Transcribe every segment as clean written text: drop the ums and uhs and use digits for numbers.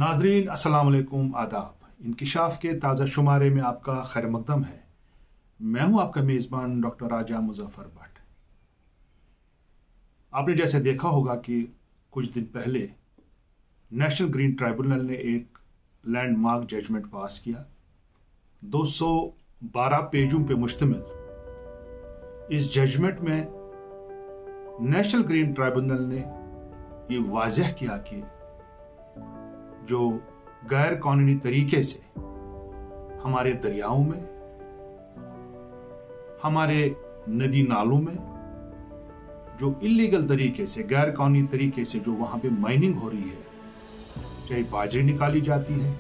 नाजरीन अस्सलाम वालेकुम, आदाब। इंकिशाफ के ताज़ा शुमारे में आपका खैर मकदम है। मैं हूं आपका मेज़बान डॉक्टर राजा मुजफ्फर भट्ट। आपने जैसे देखा होगा कि कुछ दिन पहले नेशनल ग्रीन ट्राइब्यूनल ने एक लैंडमार्क जजमेंट पास किया। 212 पेजों पे मुश्तमिल इस जजमेंट में नेशनल ग्रीन ट्राइब्यूनल ने ये वाज़ेह किया कि जो गैर कानूनी तरीके से हमारे दरियाओं में, हमारे नदी नालों में जो इलीगल तरीके से, गैर कानूनी तरीके से जो वहां पे माइनिंग हो रही है, चाहे बाजरी निकाली जाती है,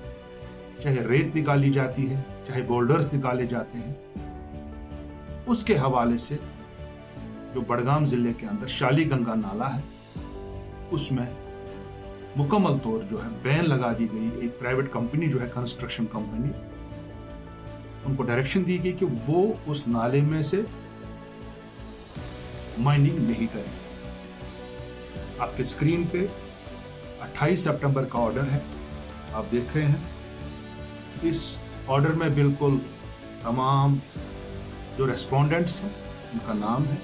चाहे रेत निकाली जाती है, चाहे बोल्डर्स निकाले जाते हैं, उसके हवाले से जो बड़गाम जिले के अंदर शालीगंगा नाला है उसमें मुकम्मल तौर जो है बैन लगा दी गई। एक प्राइवेट कंपनी जो है, कंस्ट्रक्शन कंपनी, उनको डायरेक्शन दी गई कि वो उस नाले में से माइनिंग नहीं करें। आपके स्क्रीन पे 28 सितंबर का ऑर्डर है, आप देख रहे हैं। इस ऑर्डर में बिल्कुल तमाम जो रेस्पोंडेंट्स हैं उनका नाम है।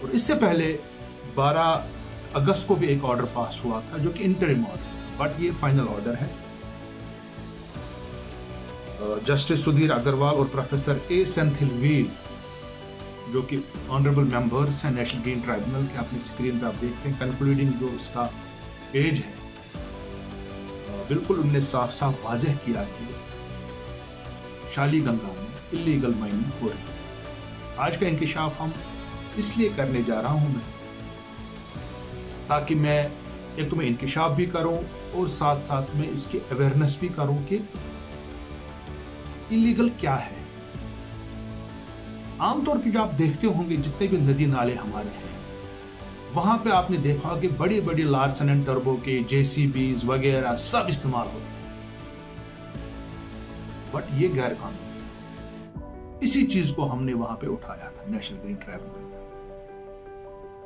और इससे पहले 12 अगस्त को भी एक ऑर्डर पास हुआ था जो कि इंटरिम ऑर्डर, बट ये फाइनल ऑर्डर है। जस्टिस सुधीर अग्रवाल और प्रोफेसर ए सेंथिल व्हील जो कि ऑनरेबल मेंबर्स हैं नेशनल ग्रीन ट्राइब्यूनल के, अपनी स्क्रीन पे आप देख रहे हैं। कंक्लूडिंग जो इसका पेज है, बिल्कुल उन्होंने साफ साफ वाज़ेह किया कि शालीगंगा में इलीगल माइनिंग हो रही है। आज का इंकिशाफ हम इसलिए करने जा रहा हूं मैं, ताकि मैं एक तो मैं इंकिशाफ भी करूं और साथ साथ में इसकी अवेयरनेस भी करूं कि इलीगल क्या है। आमतौर पर जब आप देखते होंगे जितने भी नदी नाले हमारे हैं, वहां पे आपने देखा कि बड़ी बड़ी लार्सन एंड टर्बो के जेसीबीज वगैरह सब इस्तेमाल होते हैं, बट ये गैर कानूनी। इसी चीज को हमने वहां पे उठाया था नेशनल ग्रीन ट्राइब्यूनल में।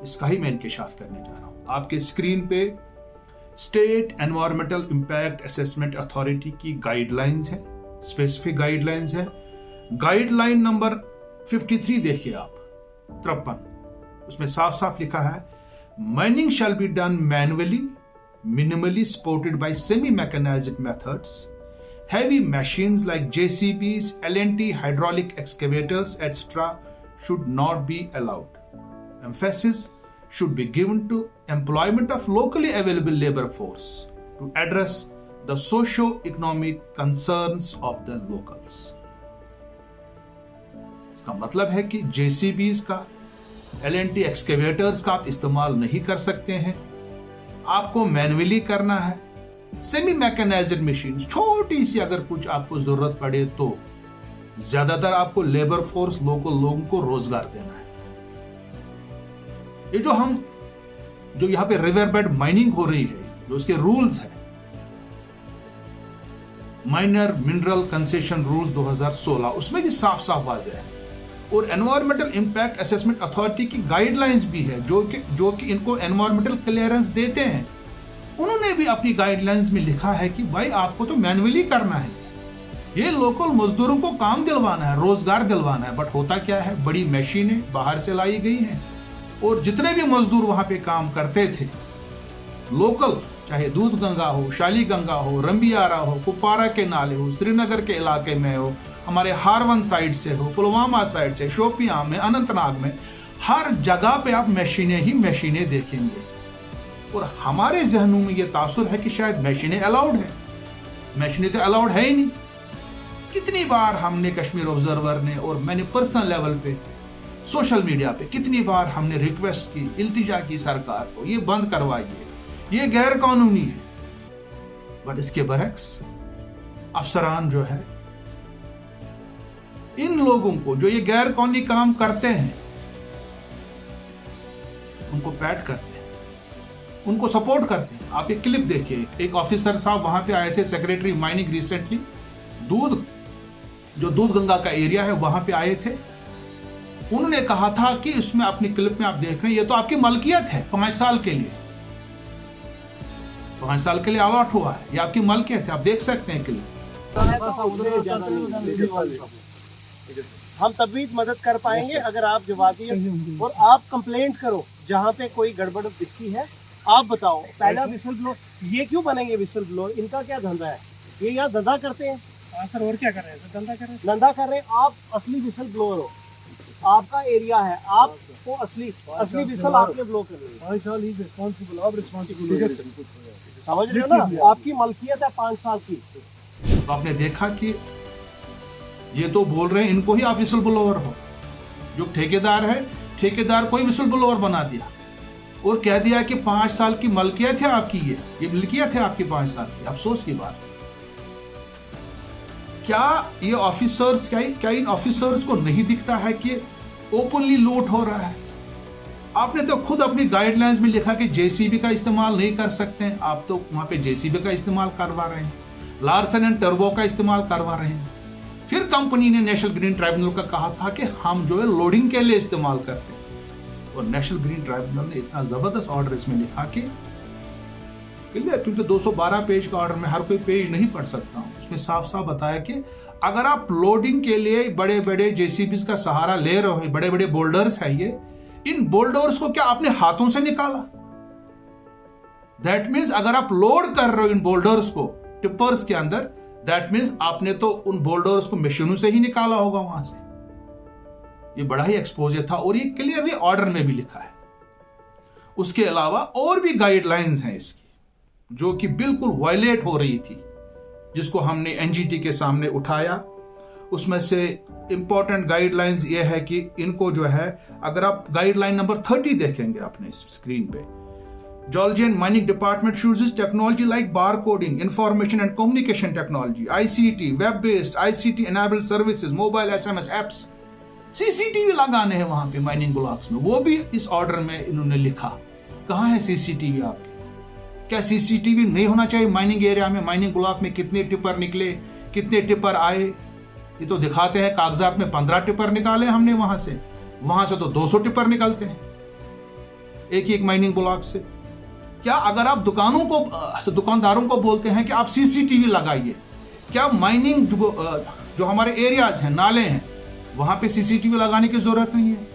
इसका ही मैं इंकिशाफ करने जा रहा हूं। आपके स्क्रीन पे state environmental impact assessment authority की गाइडलाइंस है, स्पेसिफिक गाइडलाइंस है। गाइडलाइन नंबर 53 देखिए आप, 53, उसमें साफ साफ लिखा है, mining shall be done manually, minimally supported by semi mechanised methods. Heavy machines like JCBs, L&T hydraulic excavators, etc. should not be allowed. Emphasis should be given to employment of locally available labor force to address the socio-economic concerns of the locals. इसका मतलब है कि JCBs का, L&T excavators का आप इस्तेमाल नहीं कर सकते हैं, आपको मैन्युअली करना है। सेमी मैकेनाइज्ड मशीन, छोटी सी अगर कुछ आपको जरूरत पड़े तो ज्यादातर आपको लेबर फोर्स, लोकल लोगों को रोजगार देना है। ये जो यहां पे रिवर बेड माइनिंग हो रही है, जो उसके रूल्स है, माइनर मिनरल कंसेशन रूल्स 2016, उसमें भी साफ साफ वाज़ेह है। और एनवायरमेंटल इंपैक्ट असेसमेंट अथॉरिटी की गाइडलाइंस भी है जो कि इनको एनवायरमेंटल क्लियरेंस देते हैं। उन्होंने भी अपनी गाइडलाइंस में लिखा है कि भाई आपको तो मैन्युअली करना है, ये लोकल मजदूरों को काम दिलवाना है, रोजगार दिलवाना है। बट होता क्या है, बड़ी मशीनें बाहर से लाई गई हैं और जितने भी मजदूर वहां पे काम करते थे लोकल, चाहे दूध गंगा हो, शालीगंगा हो, रंबियारा हो, कुपवारा के नाले हो, श्रीनगर के इलाके में हो, हमारे हारवन साइड से हो, पुलवामा साइड से, शोपियां में, अनंतनाग में, हर जगह पे आप मशीनें ही मशीनें देखेंगे। और हमारे जहनों में यह तासुर है कि शायद मशीनें अलाउड है। मशीनें तो अलाउड है ही नहीं। कितनी बार हमने कश्मीर ऑब्जर्वर ने और मैंने पर्सनल लेवल पे, सोशल मीडिया पे कितनी बार हमने रिक्वेस्ट की, इल्तिजा की सरकार को, ये बंद करवाइए, ये गैर कानूनी है। बट इसके बरक्स अफसरान जो है, इन लोगों को जो ये गैर कानूनी काम करते हैं उनको पैट करते हैं, उनको सपोर्ट करते हैं। आप एक क्लिप देखिए, एक ऑफिसर साहब वहां पे आए थे, सेक्रेटरी माइनिंग रिसेंटली, दूध गंगा का एरिया है वहां पे आए थे। उन्होंने कहा था कि इसमें अपनी क्लिप में आप देख रहे हैं, ये तो आपकी मलकियत है 5 साल के लिए। 5 साल के लिए अलॉट हुआ है, ये आपकी मलकियत है, आप देख सकते हैं क्लियर। हम तभी मदद कर पाएंगे अगर आप जवाबियत और आप कंप्लेंट करो जहाँ पे कोई गड़बड़ दिखती है। आप बताओ पहला विसल ब्लोअर, ये क्यों बनेंगे विसल ब्लोअर? इनका क्या धंधा है? ये यहाँ धंधा करते हैं। हाँ सर, और क्या कर रहे हैं? धंधा कर रहे हैं। धंधा कर रहे हैं। आप असली विसल ब्लोअर हो, आपका एरिया है, आपको असली विसल आपने ब्लो करनी है। समझ रहे हो ना? आपकी मलकियत है 5 साल की। तो आपने देखा कि ये तो बोल रहे हैं इनको ही आप विसल ब्लोअर हो। जो ठेकेदार है, ठेकेदार को ही विसल ब्लोअर बना दिया और कह दिया कि 5 साल की मलकियत है आपकी, ये मिल्कियत है आपकी 5 साल की। अफसोस की बात, क्या ये ऑफिसर्स, क्या इन ऑफिसर्स को नहीं दिखता है कि ओपनली लूट हो रहा है? आपने तो खुद अपनी गाइडलाइंस में लिखा कि जेसीबी का इस्तेमाल नहीं कर सकते हैं, आप तो वहां पे जेसीबी का इस्तेमाल करवा रहे हैं, लार्सन एंड टर्बो का इस्तेमाल करवा रहे हैं। फिर कंपनी ने नेशनल ग्रीन ट्राइब्यूनल का कहा था कि हम जो है लोडिंग के लिए इस्तेमाल करते हैं, और नेशनल ग्रीन ट्राइब्यूनल ने इतना जबरदस्त ऑर्डर इसमें लिखा कि क्लियर, क्योंकि 212 पेज का ऑर्डर में हर कोई पेज नहीं पढ़ सकता हूं, उसमें साफ साफ बताया कि अगर आप लोडिंग के लिए बड़े बड़े जेसीबीज का सहारा ले रहे हो, बड़े बड़े बोल्डर्स है ये, इन बोल्डर्स को क्या आपने हाथों से निकाला? दैट मीन्स अगर आप लोड कर रहे हो इन बोल्डर्स को टिपर्स के अंदर, दैट मीन्स आपने तो उन बोल्डर्स को मशीनों से ही निकाला होगा वहां से। ये बड़ा ही एक्सपोजर था और ये क्लियरली ऑर्डर में भी लिखा है। उसके अलावा और भी गाइडलाइंस हैं इसकी जो कि बिल्कुल वायलेट हो रही थी, जिसको हमने एनजीटी के सामने उठाया। उसमें से इंपॉर्टेंट गाइडलाइंस ये है कि इनको जो है, अगर आप गाइडलाइन नंबर 30 देखेंगे अपने स्क्रीन पे, Georgian mining department uses technology like barcoding, information and communication technology, ICT, web-based, ICT-enabled services, mobile SMS apps, CCTV लगाने हैं वहां पे माइनिंग ब्लॉक्स में। वो भी इस ऑर्डर में इन्होंने लिखा। कहाँ है सीसीटीवी आपके? क्या सीसीटीवी नहीं होना चाहिए माइनिंग एरिया में? माइनिंग ब्लॉक में कितने टिपर निकले, कितने टिपर आए, ये तो दिखाते हैं कागजात में। 15 टिपर निकाले हमने वहां से तो 200 टिपर निकलते हैं एक माइनिंग ब्लॉक से। क्या अगर आप दुकानदारों को बोलते हैं कि आप सीसीटीवी लगाइए, क्या माइनिंग जो हमारे एरियाज हैं, नाले हैं, वहां पे सीसीटीवी लगाने की जरूरत नहीं है?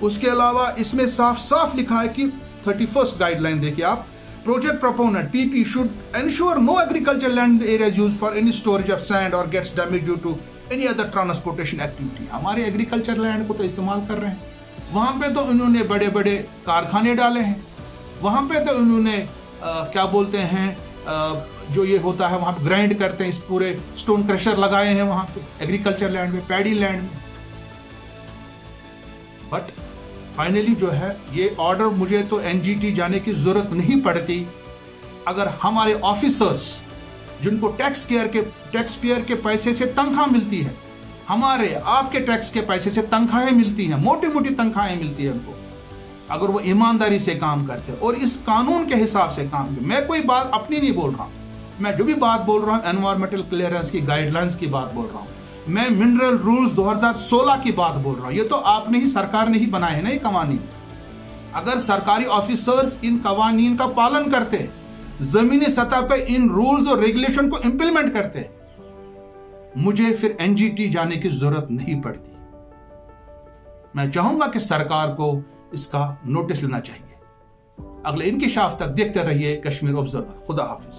उसके अलावा इसमें साफ साफ लिखा है कि 31st गाइडलाइन देखिए आप, project proponent PP should ensure no agriculture land area used for any storage of sand और gates damage due to any other transportation activity. हमारे एग्रीकल्चर लैंड को तो इस्तेमाल कर रहे हैं, वहां पे तो इन्होंने बड़े बड़े कारखाने डाले हैं, वहां पे तो इन्होंने क्या बोलते हैं, जो ये होता है वहां पे ग्राइंड करते हैं, इस पूरे स्टोन क्रशर लगाए हैं वहां पे एग्रीकल्चर लैंड में, पैडी लैंड में। बट फाइनली जो है ये ऑर्डर, मुझे तो एनजीटी जाने की जरूरत नहीं पड़ती अगर हमारे ऑफिसर्स जिनको टैक्स पेयर के पैसे से तनख्वाह मिलती है, हमारे आपके टैक्स के पैसे से तनख्वाहें मिलती हैं, मोटी मोटी तनख्वाहें मिलती है उनको, अगर वो ईमानदारी से काम करते हैं और इस कानून के हिसाब से काम करते। मैं कोई बात अपनी नहीं बोल रहा हूं, मैं जो भी बात बोल रहा हूं एनवायरमेंटल क्लियरेंस की गाइडलाइंस की बात बोल रहा हूं, मैं मिनरल रूल्स 2016 की बात बोल रहा हूं। ये तो आपने ही, सरकार ने ही बनाए हैं ना ये कवानीन। अगर सरकारी ऑफिसर्स इन कवानीन का पालन करते, जमीनी सतह पे इन रूल्स और रेगुलेशन को इंप्लीमेंट करते, मुझे फिर एनजीटी जाने की जरूरत नहीं पड़ती। मैं चाहूंगा कि सरकार को इसका नोटिस लेना चाहिए। अगले इंकिशाफ तक देखते रहिए कश्मीर ऑब्जर्वर। खुदा हाफिज।